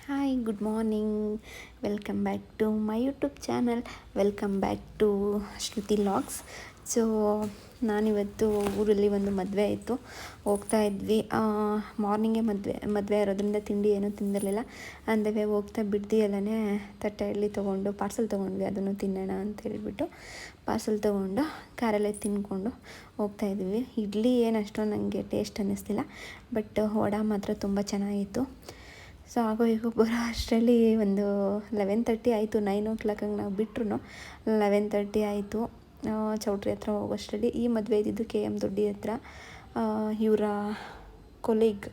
Hi, good morning. Welcome back to my YouTube channel. Welcome back to Shruti logs. So ನಾನಿವತ್ತು ಊರಲ್ಲಿ ಒಂದು ಮದುವೆ ಆಯಿತು, ಹೋಗ್ತಾ ಇದ್ವಿ. ಮಾರ್ನಿಂಗೇ ಮದುವೆ ಇರೋದ್ರಿಂದ ತಿಂಡಿ ಏನೂ ತಿಂದಿರಲಿಲ್ಲ. ಅಂದವೇ ಹೋಗ್ತಾ ಬಿಡ್ದಿಯಲ್ಲೇ ತಟ್ಟೆ ಇಡ್ಲಿ ತೊಗೊಂಡು ಪಾರ್ಸಲ್ ತೊಗೊಂಡ್ವಿ. ಅದನ್ನು ತಿನ್ನೋಣ ಅಂತ ಹೇಳಿಬಿಟ್ಟು ಪಾರ್ಸಲ್ ತೊಗೊಂಡು ಕಾರಲ್ಲೇ ತಿಂದ್ಕೊಂಡು ಹೋಗ್ತಾಯಿದ್ವಿ. ಇಡ್ಲಿ ಏನು ಅಷ್ಟೊಂದು ನನಗೆ ಟೇಸ್ಟ್ ಅನ್ನಿಸ್ತಿಲ್ಲ, ಬಟ್ ವಡೆ ಮಾತ್ರ ತುಂಬ ಚೆನ್ನಾಗಿತ್ತು. ಸೊ ಆಗೋ ಹೀಗೋ ಬರೋ ಅಷ್ಟರಲ್ಲಿ ಒಂದು 11:30 ಆಯಿತು. 9 o'clock ನಾವು ಬಿಟ್ಟರು 11:30 ಆಯಿತು. ಚೌಟ್ರಿ ಹತ್ರ ಹೋಗೋಷ್ಟರಲ್ಲಿ ಈ ಮದುವೆ ಇದ್ದಿದ್ದು KM ದೊಡ್ಡಿ ಹತ್ರ. ಇವರ ಕೊಲೀಗ್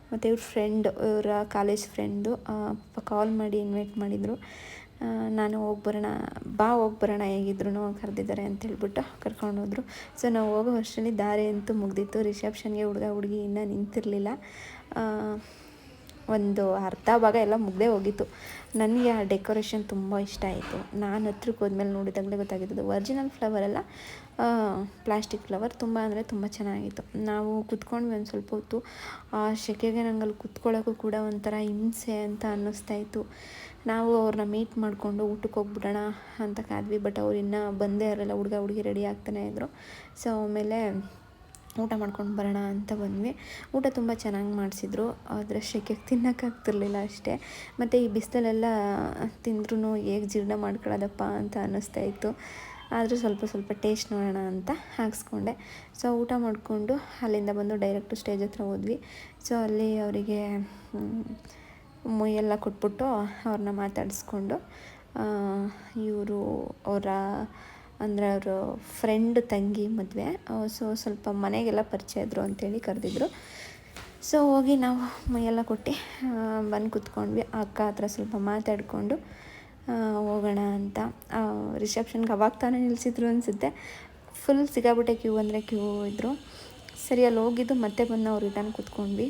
ಮತ್ತು ಇವ್ರ ಫ್ರೆಂಡ್, ಇವರ ಕಾಲೇಜ್ ಫ್ರೆಂಡು ಕಾಲ್ ಮಾಡಿ ಇನ್ವೈಟ್ ಮಾಡಿದರು. ನಾನು ಹೋಗಿ ಬರೋಣ ಹೇಗಿದ್ರು ಕರೆದಿದ್ದಾರೆ ಅಂತ ಹೇಳ್ಬಿಟ್ಟು ಕರ್ಕೊಂಡೋದ್ರು. ಸೊ ನಾವು ಹೋಗೋ ಅಷ್ಟರಲ್ಲಿ ದಾರಿ ಅಂತೂ ಮುಗ್ದಿತ್ತು. ರಿಸೆಪ್ಷನ್ಗೆ ಹುಡುಗ ಹುಡುಗಿ ಇನ್ನೂ ನಿಂತಿರಲಿಲ್ಲ. ಒಂದು ಅರ್ಧ ಭಾಗ ಎಲ್ಲ ಮುಗ್ದೇ ಹೋಗಿತ್ತು. ನನಗೆ ಆ ಡೆಕೋರೇಷನ್ ತುಂಬ ಇಷ್ಟ ಆಯಿತು. ನಾನು ಹತ್ರಕ್ಕೆ ಹೋದ್ಮೇಲೆ ನೋಡಿದಾಗಲೇ ಗೊತ್ತಾಗಿದ್ದು ಒರಿಜಿನಲ್ ಫ್ಲವರ್ ಅಲ್ಲ, ಪ್ಲಾಸ್ಟಿಕ್ ಫ್ಲವರ್. ತುಂಬ ಅಂದರೆ ತುಂಬ ಚೆನ್ನಾಗಿತ್ತು. ನಾವು ಕೂತ್ಕೊಂಡ್ವಿ ಒಂದು ಸ್ವಲ್ಪ ಹೊತ್ತು. ಆ ಸೆಕೆಗೆ ನಂಗಲ್ಲಿ ಕೂತ್ಕೊಳ್ಳೋಕ್ಕೂ ಕೂಡ ಒಂಥರ ಹಿಂಸೆ ಅಂತ ಅನ್ನಿಸ್ತಾಯಿತ್ತು. ನಾವು ಅವ್ರನ್ನ ಮೀಟ್ ಮಾಡಿಕೊಂಡು ಊಟಕ್ಕೆ ಹೋಗ್ಬಿಡೋಣ ಅಂತ ಕಾದ್ವಿ. ಬಟ್ ಅವ್ರು ಇನ್ನೂ ಬಂದೇ ಇರಲಿಲ್ಲ. ಹುಡುಗ ಹುಡುಗಿ ರೆಡಿ ಆಗ್ತಾನೇ ಇದ್ದರು. ಸೊ ಆಮೇಲೆ ಊಟ ಮಾಡ್ಕೊಂಡು ಬರೋಣ ಅಂತ ಬಂದ್ವಿ. ಊಟ ತುಂಬ ಚೆನ್ನಾಗಿ ಮಾಡಿಸಿದ್ರು, ಆದರೆ ಸೆಕೆಗೆ ತಿನ್ನೋಕ್ಕಾಗ್ತಿರ್ಲಿಲ್ಲ ಅಷ್ಟೇ. ಮತ್ತು ಈ ಬಿಸಿಲಲ್ಲೆಲ್ಲ ತಿಂದ್ರೂ ಹೇಗೆ ಜೀರ್ಣ ಮಾಡ್ಕೊಳ್ಳೋದಪ್ಪ ಅಂತ ಅನ್ನಿಸ್ತಾಯಿತ್ತು. ಆದರೂ ಸ್ವಲ್ಪ ಟೇಸ್ಟ್ ನೋಡೋಣ ಅಂತ ಹಾಕ್ಸ್ಕೊಂಡೆ. ಸೊ ಊಟ ಮಾಡಿಕೊಂಡು ಅಲ್ಲಿಂದ ಬಂದು ಡೈರೆಕ್ಟು ಸ್ಟೇಜ್ ಹತ್ರ ಹೋದ್ವಿ. ಸೊ ಅಲ್ಲಿ ಅವರಿಗೆ ಮೊಯ್ಯೆಲ್ಲ ಕೊಟ್ಬಿಟ್ಟು ಅವ್ರನ್ನ ಮಾತಾಡಿಸ್ಕೊಂಡು, ಅವರ ಫ್ರೆಂಡ್ ತಂಗಿ ಮದುವೆ. ಸೊ ಸ್ವಲ್ಪ ಮನೆಗೆಲ್ಲ ಪರಿಚಯ ಇದ್ದರು ಅಂಥೇಳಿ ಕರೆದಿದ್ರು. ಸೊ ಹೋಗಿ ನಾವು ಮೈಯೆಲ್ಲ ಕೊಟ್ಟು ಬಂದು ಕೂತ್ಕೊಂಡ್ವಿ. ಅಕ್ಕ ಹತ್ರ ಸ್ವಲ್ಪ ಮಾತಾಡಿಕೊಂಡು ಹೋಗೋಣ ಅಂತ. ರಿಸೆಪ್ಷನ್ಗೆ ಅವಾಗ ತಾನೇ ನಿಲ್ಲಿಸಿದ್ರು ಅನಿಸುತ್ತೆ. ಫುಲ್ ಸಿಕ್ಕಾಬಿಟ್ಟೆ ಕ್ಯೂ ಅಂದರೆ ಕ್ಯೂ ಇದ್ದರು. ಸರಿ, ಅಲ್ಲಿ ಹೋಗಿದ್ದು ಮತ್ತೆ ಬಂದು ನಾವು ರಿಟರ್ನ್ ಕೂತ್ಕೊಂಡ್ವಿ.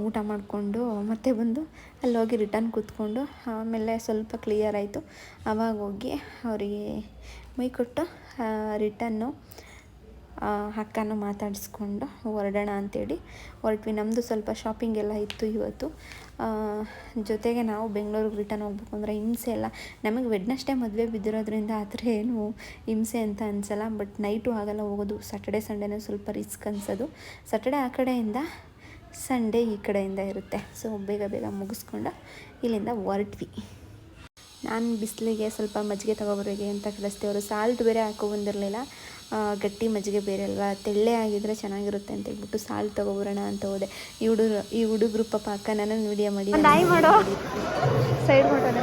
ಊಟ ಮಾಡಿಕೊಂಡು ಮತ್ತೆ ಬಂದು ಅಲ್ಲಿ ಹೋಗಿ ರಿಟರ್ನ್ ಕೂತ್ಕೊಂಡು ಆಮೇಲೆ ಸ್ವಲ್ಪ ಕ್ಲಿಯರ್ ಆಯಿತು. ಆವಾಗ ಹೋಗಿ ಅವರಿಗೆ ಮೈ ಕೊಟ್ಟು ರಿಟನ್ನು ಅಕ್ಕನೂ ಮಾತಾಡಿಸ್ಕೊಂಡು ಹೊರಡೋಣ ಅಂಥೇಳಿ ಹೊರಟ್ವಿ. ನಮ್ಮದು ಸ್ವಲ್ಪ ಶಾಪಿಂಗ್ ಎಲ್ಲ ಇತ್ತು ಇವತ್ತು. ಜೊತೆಗೆ ನಾವು ಬೆಂಗಳೂರಿಗೆ ರಿಟರ್ನ್ ಹೋಗ್ಬೇಕು ಅಂದರೆ ಹಿಂಸೆ ಎಲ್ಲ. ನಮಗೆ ವೆಡ್ನಸ್ಡೇ ಮದುವೆ ಬಿದ್ದಿರೋದ್ರಿಂದ ಆ ಥರ ಏನು ಹಿಂಸೆ ಅಂತ ಅನಿಸಲ್ಲ. ಬಟ್ ನೈಟು ಆಗೆಲ್ಲ ಹೋಗೋದು. ಸ್ಯಾಟರ್ಡೆ ಸಂಡೇನೇ ಸ್ವಲ್ಪ ರಿಸ್ಕ್ ಅನಿಸೋದು. ಸ್ಯಾಟರ್ಡೆ ಆ ಕಡೆಯಿಂದ, ಸಂಡೇ ಈ ಕಡೆಯಿಂದ ಇರುತ್ತೆ. ಸೊ ಬೇಗ ಮುಗಿಸ್ಕೊಂಡು ಇಲ್ಲಿಂದ ಹೊರಟ್ವಿ. ನಾನು ಬಿಸಿಲಿಗೆ ಸ್ವಲ್ಪ ಮಜ್ಜಿಗೆ ತೊಗೊಬರೋಗೆ ಅಂತ ಕಳಿಸ್ತೇವರು. ಸಾಲ್ಟ್ ಬೇರೆ ಬಂದಿರಲಿಲ್ಲ. ಗಟ್ಟಿ ಮಜ್ಜಿಗೆ ಬೇರೆ ಅಲ್ವಾ, ತೆಳ್ಳೆ ಆಗಿದ್ರೆ ಚೆನ್ನಾಗಿರುತ್ತೆ ಅಂತ ಹೇಳ್ಬಿಟ್ಟು ಸಾಲ್ಟ್ ತೊಗೊಬರೋಣ ಅಂತ ಹೋದೆ. ಈ ಹುಡುಗರು ಪಾಪ ಅಕ್ಕ ನನ್ನ ವಿಡಿಯೋ ಮಾಡಿ ಮಾಡೋ ಸೈಡ್ ಮಾಡೋಣ.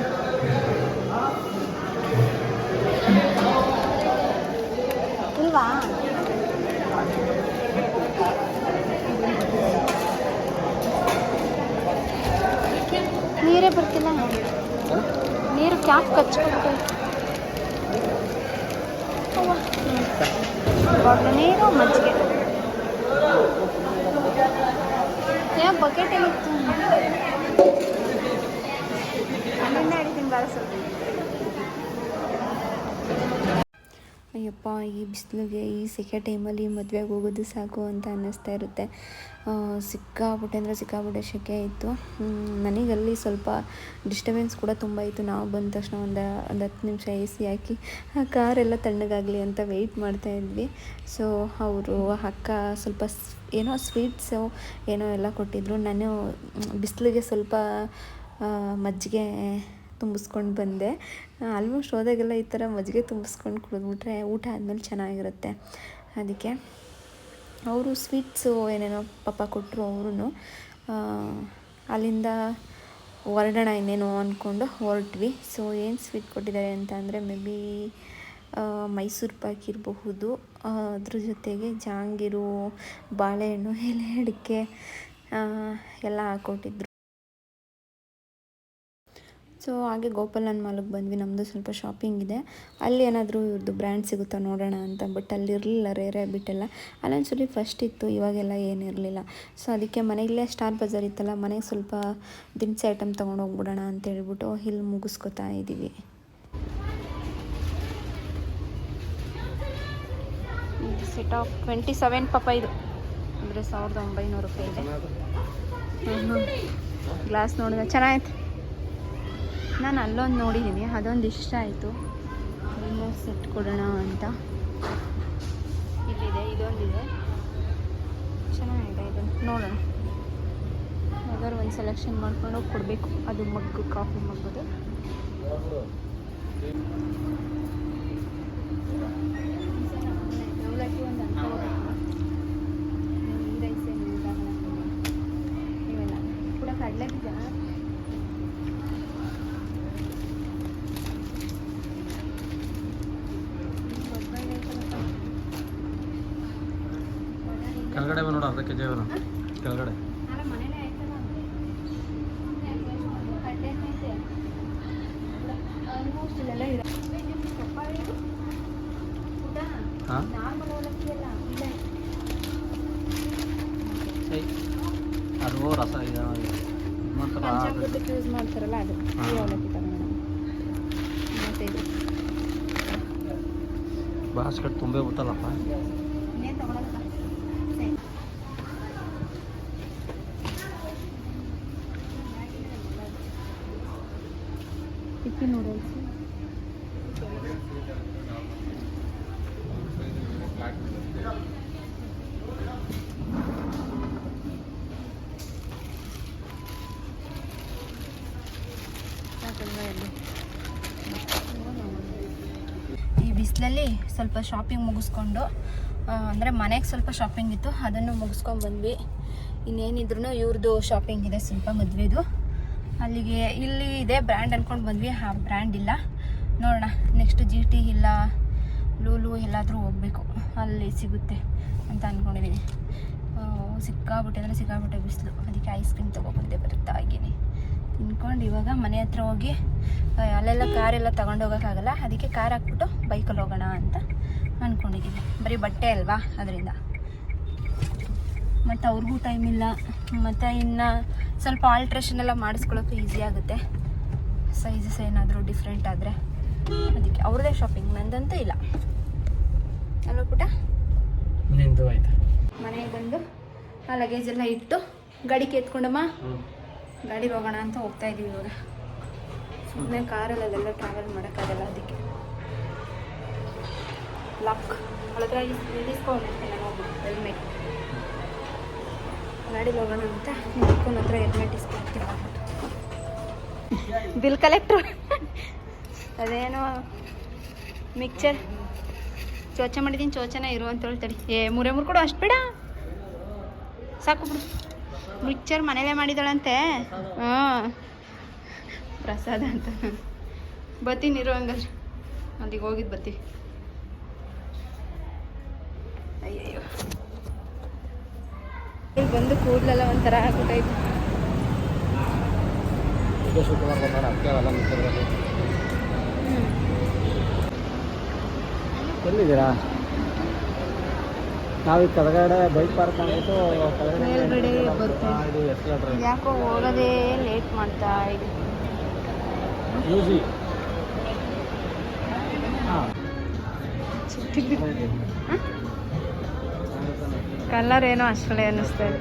ಇಲ್ವಾ ನೀರೇ ಬರ್ತಿಲ್ಲ. ನೀರು ಕ್ಯಾಪ್ ಕಚ್ಕೊಂಡು ಬಾಟ್ಲು ನೀರು ಮಜ್ಜಿಗೆ ಬಕೆಟಲ್ಲಿ ಇತ್ತು. ಅಲ್ಲಿಂದ ಹಿಡಿತೀನಿ ಬಾರ ಸ್ವಲ್ಪ. ಅಯ್ಯಪ್ಪ, ಈ ಬಿಸಿಲಿಗೆ ಈ ಸೆಕೆ ಟೈಮಲ್ಲಿ ಮದುವೆಗೆ ಹೋಗೋದು ಸಾಕು ಅಂತ ಅನ್ನಿಸ್ತಾ ಇರುತ್ತೆ. ಸಿಕ್ಕಾಪಟ್ಟೆ ಸೆಕೆ ಇತ್ತು. ನನಗಲ್ಲಿ ಸ್ವಲ್ಪ ಡಿಸ್ಟರ್ಬೆನ್ಸ್ ಕೂಡ ತುಂಬ ಇತ್ತು. ನಾವು ಬಂದ ತಕ್ಷಣ ಒಂದು 10 ನಿಮಿಷ AC ಹಾಕಿ ಆ ಕಾರೆಲ್ಲ ತಣ್ಣಗಾಗಲಿ ಅಂತ ವೆಯ್ಟ್ ಮಾಡ್ತಾಯಿದ್ವಿ. ಸೊ ಅವರು ಅಕ್ಕ ಸ್ವಲ್ಪ ಏನೋ ಸ್ವೀಟ್ಸು ಏನೋ ಎಲ್ಲ ಕೊಟ್ಟಿದ್ರು. ನಾನು ಬಿಸಿಲಿಗೆ ಸ್ವಲ್ಪ ಮಜ್ಜಿಗೆ ತುಂಬಿಸ್ಕೊಂಡು ಬಂದೆ. ಆಲ್ಮೋಸ್ಟ್ ಹೋದಾಗೆಲ್ಲ ಈ ಥರ ಮಜ್ಜಿಗೆ ತುಂಬಿಸ್ಕೊಂಡು ಕುಡಿದ್ಬಿಟ್ರೆ ಊಟ ಆದಮೇಲೆ ಚೆನ್ನಾಗಿರುತ್ತೆ. ಅದಕ್ಕೆ ಅವರು ಸ್ವೀಟ್ಸು ಏನೇನೋ ಪಾಪ ಕೊಟ್ಟರು. ಅವರು ಅಲ್ಲಿಂದ ಹೊರಡೋಣ ಇನ್ನೇನೋ ಅಂದ್ಕೊಂಡು ಹೊರಟ್ವಿ. ಸೊ ಏನು ಸ್ವೀಟ್ ಕೊಟ್ಟಿದ್ದಾರೆ ಅಂತ ಅಂದರೆ ಮೇ ಬಿ ಮೈಸೂರು ಪಾಕ್ ಇರಬಹುದು. ಅದ್ರ ಜೊತೆಗೆ ಜಾಂಗೀರು, ಬಾಳೆಹಣ್ಣು, ಎಲೆ ಅಡಿಕೆ ಎಲ್ಲ ಹಾಕ್ಕೊಟ್ಟಿದ್ರು. ಸೊ ಹಾಗೆ ಗೋಪಾಲನ್ ಮಾಲ್ಗೆ ಬಂದ್ವಿ. ನಮ್ಮದು ಸ್ವಲ್ಪ ಶಾಪಿಂಗ್ ಇದೆ. ಅಲ್ಲಿ ಏನಾದರೂ ಇವ್ರದ್ದು ಬ್ರ್ಯಾಂಡ್ ಸಿಗುತ್ತಾ ನೋಡೋಣ ಅಂತ. ಬಟ್ ಅಲ್ಲಿರಲಿಲ್ಲ, ರೇರೆ ಬಿಟ್ಟೆಲ್ಲ. ಅಲ್ಲೊಂದ್ಸಲಿ ಫಸ್ಟ್ ಇತ್ತು, ಇವಾಗೆಲ್ಲ ಏನಿರಲಿಲ್ಲ. ಸೊ ಅದಕ್ಕೆ ಮನೆಯಲ್ಲೇ ಸ್ಟಾರ್ ಬಜಾರ್ ಇತ್ತಲ್ಲ, ಮನೆಗೆ ಸ್ವಲ್ಪ ದಿನಸಿ ಐಟಮ್ ತೊಗೊಂಡೋಗ್ಬಿಡೋಣ ಅಂತ ಹೇಳ್ಬಿಟ್ಟು ಇಲ್ಲಿ ಮುಗಿಸ್ಕೊತಾ ಇದ್ದೀವಿ. ಸೆಟ್ ಆಫ್ 27 ಪಾಪ ಇದು ಅಂದರೆ 1900 ರೂಪಾಯಿ ಇದೆ. ಗ್ಲಾಸ್ ನೋಡಿದೆ ಚೆನ್ನಾಗಿತ್ತು. ನಾನು ಅಲ್ಲೊಂದು ನೋಡಿದ್ದೀನಿ, ಅದೊಂದು ಇಷ್ಟ ಆಯಿತು. ರಿಮೋಟ್ ಸೆಟ್ ಕೊಡೋಣ ಅಂತ. ಇಲ್ಲಿದೆ, ಇದೊಂದಿದೆ, ಚೆನ್ನಾಗಿದೆ. ಇದನ್ನು ನೋಡೋಣ, ಯಾವ್ದಾದ್ರು ಒಂದು ಸೆಲೆಕ್ಷನ್ ಮಾಡ್ಕೊಂಡು ಕೊಡಬೇಕು. ಅದು ಮಗ್ಗು, ಕಾಫಿ ಮಗ್ಗದು. ಅವಲಕ್ಕಿ ಒಂದು ಅಂತ ರೈಸ್ ಇವೆಲ್ಲ ಕೂಡ ಕಡಲೆ ಬೀಜ. ಕೆಳಗಡೆ ನೋಡ, ಅರ್ಧ ಕೆಜಿ ಕೆಳಗಡೆ ಮನೇಲೆ ಆಯ್ತಲ್ಲ, ಕಡಲೆ ಐತೆ ಆಲ್ಮೋಸ್ಟ್ ಇಲ್ಲೆಲ್ಲ ಇದೆ. ನಾರ್ಮಲ್ ಅವಲಕ್ಕಿ ಎಲ್ಲ ಇದೆ. ಅದು ರಸ ಪಂಚಾಮೃತಕ್ಕೆ ಯೂಸ್ ಮಾಡ್ತಾರಲ್ಲ ಅದು, ಈ ಅವಲಕ್ಕಿ ತಗೋಣ. ಬಾಸ್ಕೆಟ್ ತುಂಬೇ ಬಿಟ್ಟಲ್ಲಪ್ಪ. ಇನ್ನೇನು ತಗೊಳಲ್ಲ. ಇಪ್ಪಿ ನೂಡಲ್ಸ್, ಈ ಬಿಸಿಲಲ್ಲಿ ಸ್ವಲ್ಪ ಶಾಪಿಂಗ್ ಮುಗಿಸ್ಕೊಂಡು, ಅಂದರೆ ಮನೆಗೆ ಸ್ವಲ್ಪ ಶಾಪಿಂಗ್ ಇತ್ತು, ಅದನ್ನು ಮುಗಿಸ್ಕೊಂಡು ಬಂದ್ವಿ. ಇನ್ನೇನಿದ್ರು ಇವ್ರದ್ದು ಶಾಪಿಂಗ್ ಇದೆ ಸ್ವಲ್ಪ ಮದುವೆದು, ಅಲ್ಲಿಗೆ ಇಲ್ಲಿ ಇದೆ ಬ್ರ್ಯಾಂಡ್ ಅಂದ್ಕೊಂಡು ಬಂದ್ವಿ. ಆ ಬ್ರ್ಯಾಂಡ್ ಇಲ್ಲ, ನೋಡೋಣ ನೆಕ್ಸ್ಟ್ GT ಇಲ್ಲ ಲೂಲು ಎಲ್ಲಾದರೂ ಹೋಗಬೇಕು, ಅಲ್ಲಿ ಸಿಗುತ್ತೆ ಅಂತ ಅಂದ್ಕೊಂಡಿದ್ದೀನಿ. ಸಿಕ್ಕಾಬಿಟ್ಟೆ ಬಿಸಿಲು, ಅದಕ್ಕೆ ಐಸ್ ಕ್ರೀಮ್ ತೊಗೊಬಂದೆ ಬರುತ್ತಾ ಇದ್ದೀನಿ. ತಿನ್ಕೊಂಡು ಇವಾಗ ಮನೆ ಹತ್ರ ಹೋಗಿ, ಅಲ್ಲೆಲ್ಲ ಕಾರೆಲ್ಲ ತೊಗೊಂಡೋಗೋಕ್ಕಾಗಲ್ಲ, ಅದಕ್ಕೆ ಕಾರ್ ಹಾಕ್ಬಿಟ್ಟು ಬೈಕಲ್ಲಿ ಹೋಗೋಣ ಅಂತ ಅಂದ್ಕೊಂಡಿದ್ದೀನಿ. ಬರೀ ಬಟ್ಟೆ ಅಲ್ವಾ, ಅದರಿಂದ. ಮತ್ತು ಅವ್ರಿಗೂ ಟೈಮ್ ಇಲ್ಲ, ಮತ್ತು ಇನ್ನು ಸ್ವಲ್ಪ ಆಲ್ಟ್ರೇಷನ್ ಎಲ್ಲ ಮಾಡಿಸ್ಕೊಳ್ಳೋಕೆ ಈಸಿ ಆಗುತ್ತೆ, ಸೈಜಸ್ ಏನಾದರೂ ಡಿಫ್ರೆಂಟ್ ಆದರೆ. ಅದಕ್ಕೆ ಅವ್ರದ್ದೇ ಶಾಪಿಂಗ್, ನಂದಂತೂ ಇಲ್ಲ ಅಲ್ವ ಪುಟ. ನಿಂದು ಆಯ್ತಾ? ಮನೆಗೆ ಬಂದು ಆ ಲಗೇಜ್ ಎಲ್ಲ ಇಟ್ಟು ಗಾಡಿಗೆ ಎತ್ಕೊಂಡಮ್ಮ ಗಾಡಿಗೆ ಹೋಗೋಣ ಅಂತ ಹೋಗ್ತಾ ಇದ್ದೀವಿ ಇವಾಗ. ಸುಮ್ಮನೆ ಕಾರಲ್ಲಿ ಅದೆಲ್ಲ ಟ್ರಾವೆಲ್ ಮಾಡೋಕ್ಕಾಗಲ್ಲ, ಅದಕ್ಕೆ ಲಾಕ್ ಹತ್ರ ಇಸ್ಕೊಂಡಿರ್ತೀನಿ ನಾನು ಹೋಗ್ಬಿಟ್ಟು ಹೆಲ್ಮೆಟ್. ಗಾಡಿಗೆ ಹೋಗೋಣ ಅಂತ ನಿಂತ್ಕೊಂಡು ಹತ್ರ ಹೆಲ್ಮೆಟ್ ಇಸ್ಕೊಳ್ತೀವಿ. ಬಿಲ್ ಕಲೆಕ್ಟ್ರು ಅದೇನೋ ಮಿಕ್ಚರ್ ಚೋಚ ಮಾಡಿದ್ದೀನಿ, ಚೋಚನ ಇರು ಅಂತ ಹೇಳ್ತಾಳೆ. ಮೂರೇ ಕೊಡು, ಅಷ್ಟು ಬೇಡ ಸಾಕು ಬಿಡು. ಮಿಕ್ಚರ್ ಮನೇಲೇ ಮಾಡಿದಾಳಂತೆ. ಹಾಂ, ಪ್ರಸಾದ ಅಂತ. ಬರ್ತೀನಿ ಇರು ಹಂಗಾದ್ರೆ, ಅಲ್ಲಿಗೆ ಹೋಗಿದ್ದು ಬರ್ತೀವಿ. ಅಯ್ಯಯ್ಯೋ, ಇಲ್ಲಿ ಬಂದು ಕೂದಲೆಲ್ಲ ಒಂಥರ ಆಗ್ಬಿಟ್ಟೈತೆ. ಎಲ್ಲಿದ್ದೀರಾ? ನಾವು ಈ ಕೆಳಗಡೆ ಬೈಕ್ ಪಾರ್ಕ್ ಮಾಡಿಬಿಟ್ಟು ಮೇಲ್ಗಡೆ ಬರ್ತೀವಿ. ಯಾಕೋ ಹೋಗೋದೇ ಲೇಟ್ ಮಾಡ್ತಾ ಇದೆ. ಕಲರ್ ಏನೋ ಅಷ್ಟೇ ಅನ್ನಿಸ್ತಾ ಇದೆ.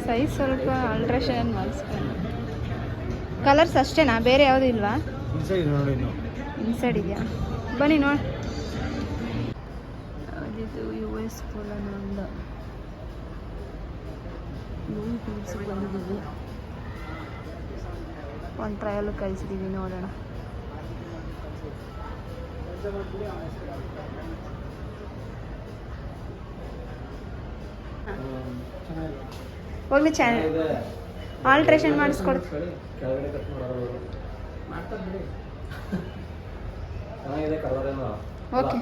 ಸೈಜ್ ಸ್ವಲ್ಪ ಆಲ್ಟ್ರೇಷನ್ ಮಾಡಿಸ್ಕೊಂಡು. ಕಲರ್ಸ್ ಅಷ್ಟೇನಾ, ಬೇರೆ ಯಾವುದು ಇಲ್ವಾ? ಇನ್ಸೈಡ್ ಇದೆಯಾ? ಬನ್ನಿ ನೋಡಿ. ಅದಿದು US ಪೋಲನ ಅಂದ ಬಂದಿದ್ದೀವಿ. ಒಂದು ಟ್ರಯಲ್ ಕಳಿಸಿದ್ದೀವಿ, ನೋಡೋಣ. ಹೋಗ್ಲಿ, ಚೆನ್ನಾಗಿ ಆಲ್ಟ್ರೇಷನ್ ಮಾಡಿಸ್ಕೊಡ್ತೀವಿ. ಓಕೆ,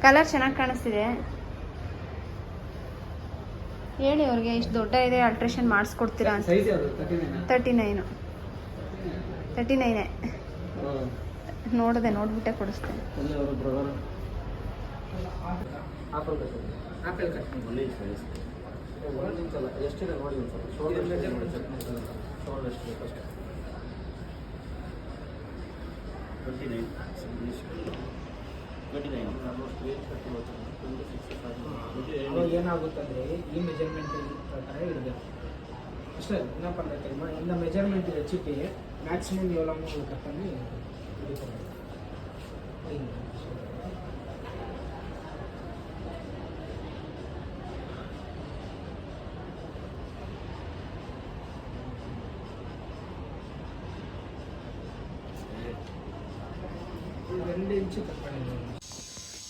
ಕಲರ್ ಚೆನ್ನಾಗಿ ಕಾಣಿಸ್ತಿದೆ. ಹೇಳಿ ಅವ್ರಿಗೆ, ಇಷ್ಟು ದೊಡ್ಡ ಇದೆ, ಆಲ್ಟ್ರೇಷನ್ ಮಾಡಿಸ್ಕೊಡ್ತೀರಾ ಅಂತ. 39 ನೋಡಿದೆ, ನೋಡ್ಬಿಟ್ಟೆ ಕೊಡಿಸ್ತೇನೆ. ಏನಾಗುತ್ತಂದ್ರೆ ಈ ಮೆಜರ್ಮೆಂಟ್ ಪ್ರಕಾರ ಇಡಬೇಕು. అసలు என்ன பண்ணுறது தெரியுமா இந்த மெஜர்மெண்ட் வச்சுட்டு மேக்ஸிமம் எவ்வளோமோ கட் பண்ணி இது பண்ணுறது ரெண்டு இன்ச்சு கட் பண்ணிடுவோம்.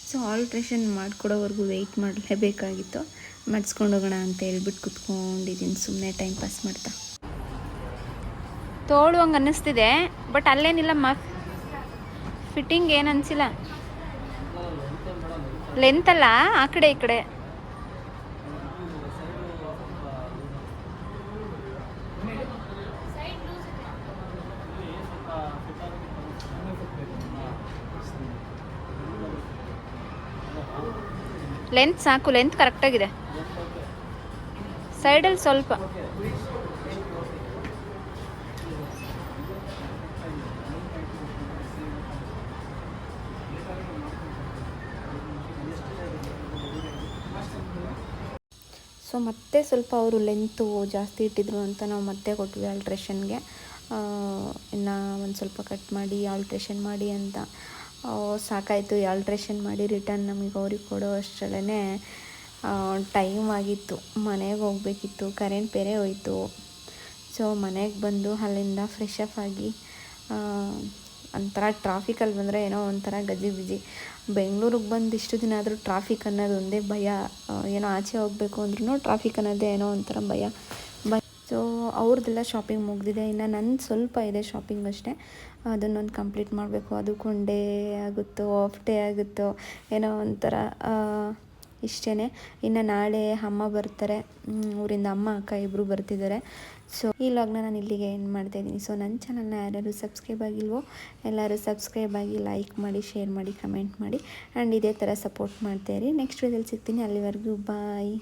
ಸೊ ಆಲ್ಟ್ರೇಷನ್ ಮಾಡಿಕೊಡೋವರೆಗೂ ವೆಯ್ಟ್ ಮಾಡಲೇಬೇಕಾಗಿತ್ತು. ಮಾಡಿಸ್ಕೊಂಡು ಹೋಗೋಣ ಅಂತ ಹೇಳ್ಬಿಟ್ಟು ಕುತ್ಕೊಂಡಿದ್ದೀನಿ ಸುಮ್ಮನೆ ಟೈಮ್ ಪಾಸ್ ಮಾಡ್ತಾ. ತೋಳುವಂಗೆ ಅನ್ನಿಸ್ತಿದೆ, ಬಟ್ ಅಲ್ಲೇನಿಲ್ಲಮ್ಮ, ಫಿಟ್ಟಿಂಗ್ ಏನು ಅನಿಸಿಲ್ಲ. ಲೆಂತ್ ಅಲ್ಲ, ಆ ಕಡೆ ಈ ಕಡೆ. ಲೆಂತ್ ಸಾಕು, ಲೆಂತ್ ಕರೆಕ್ಟಾಗಿದೆ. ಸೈಡಲ್ಲಿ ಸ್ವಲ್ಪ ಸೊ ಮತ್ತೆ ಸ್ವಲ್ಪ ಅವರು ಲೆಂತು ಜಾಸ್ತಿ ಇಟ್ಟಿದ್ರು ಅಂತ ನಾವು ಮತ್ತೆ ಕೊಟ್ವಿ ಆಲ್ಟ್ರೇಷನ್ಗೆ. ಇನ್ನು ಒಂದು ಸ್ವಲ್ಪ ಕಟ್ ಮಾಡಿ ಆಲ್ಟ್ರೇಷನ್ ಮಾಡಿ ಅಂತ. ಸಾಕಾಯಿತು ಈ ಆಲ್ಟ್ರೇಷನ್ ಮಾಡಿ ರಿಟರ್ನ್ ನಮಗೆ ಅವ್ರಿಗೆ ಕೊಡೋ ಅಷ್ಟರಲ್ಲೇ ಟೈಮ್ ಆಗಿತ್ತು. ಮನೆಗೆ ಹೋಗಬೇಕಿತ್ತು, ಕರೆಂಟ್ ಬೇರೆ ಹೋಯಿತು. ಸೊ ಮನೆಗೆ ಬಂದು ಅಲ್ಲಿಂದ ಫ್ರೆಶ್ ಅಪ್ ಆಗಿ ಒಂಥರ ಟ್ರಾಫಿಕಲ್ಲಿ ಬಂದರೆ ಏನೋ ಒಂಥರ ಗಜಿಬಿಜಿ. ಬೆಂಗಳೂರಿಗೆ ಬಂದು ಇಷ್ಟು ದಿನ ಆದರೂ ಟ್ರಾಫಿಕ್ ಅನ್ನೋದು ಒಂದೇ ಭಯ. ಏನೋ ಆಚೆ ಹೋಗಬೇಕು ಅಂದ್ರೂ ಟ್ರಾಫಿಕ್ ಅನ್ನೋದೇ ಏನೋ ಒಂಥರ ಭಯ. ಸೊ ಅವ್ರದ್ದೆಲ್ಲ ಶಾಪಿಂಗ್ ಮುಗಿದಿದೆ, ಇನ್ನು ನನ್ನ ಸ್ವಲ್ಪ ಇದೆ ಶಾಪಿಂಗ್ ಅಷ್ಟೇ. ಅದನ್ನೊಂದು ಕಂಪ್ಲೀಟ್ ಮಾಡಬೇಕು. ಅದು ಒನ್ ಡೇ ಆಗುತ್ತೋ ಆಫ್ ಡೇ ಆಗುತ್ತೋ ಏನೋ ಒಂಥರ ಇಷ್ಟೇ. ಇನ್ನು ನಾಳೆ ಅಮ್ಮ ಬರ್ತಾರೆ ಊರಿಂದ, ಅಮ್ಮ ಅಕ್ಕ ಇಬ್ಬರು ಬರ್ತಿದ್ದಾರೆ. ಸೊ ಈ ಲಾಗ್ನ ನಾನು ಇಲ್ಲಿಗೆ ಎಂಡ್ ಮಾಡ್ತಾಯಿದ್ದೀನಿ. ಸೊ ನನ್ನ ಚಾನಲ್ನ ಯಾರ್ಯಾರು ಸಬ್ಸ್ಕ್ರೈಬ್ ಆಗಿಲ್ವೋ ಎಲ್ಲರೂ ಸಬ್ಸ್ಕ್ರೈಬ್ ಆಗಿ, ಲೈಕ್ ಮಾಡಿ, ಶೇರ್ ಮಾಡಿ, ಕಮೆಂಟ್ ಮಾಡಿ ಆ್ಯಂಡ್ ಇದೇ ಥರ ಸಪೋರ್ಟ್ ಮಾಡ್ತಾಯಿರಿ. ನೆಕ್ಸ್ಟ್ ವಿಡಿಯೋದಲ್ಲಿ ಸಿಗ್ತೀನಿ. ಅಲ್ಲಿವರೆಗೂ ಬಾಯ್.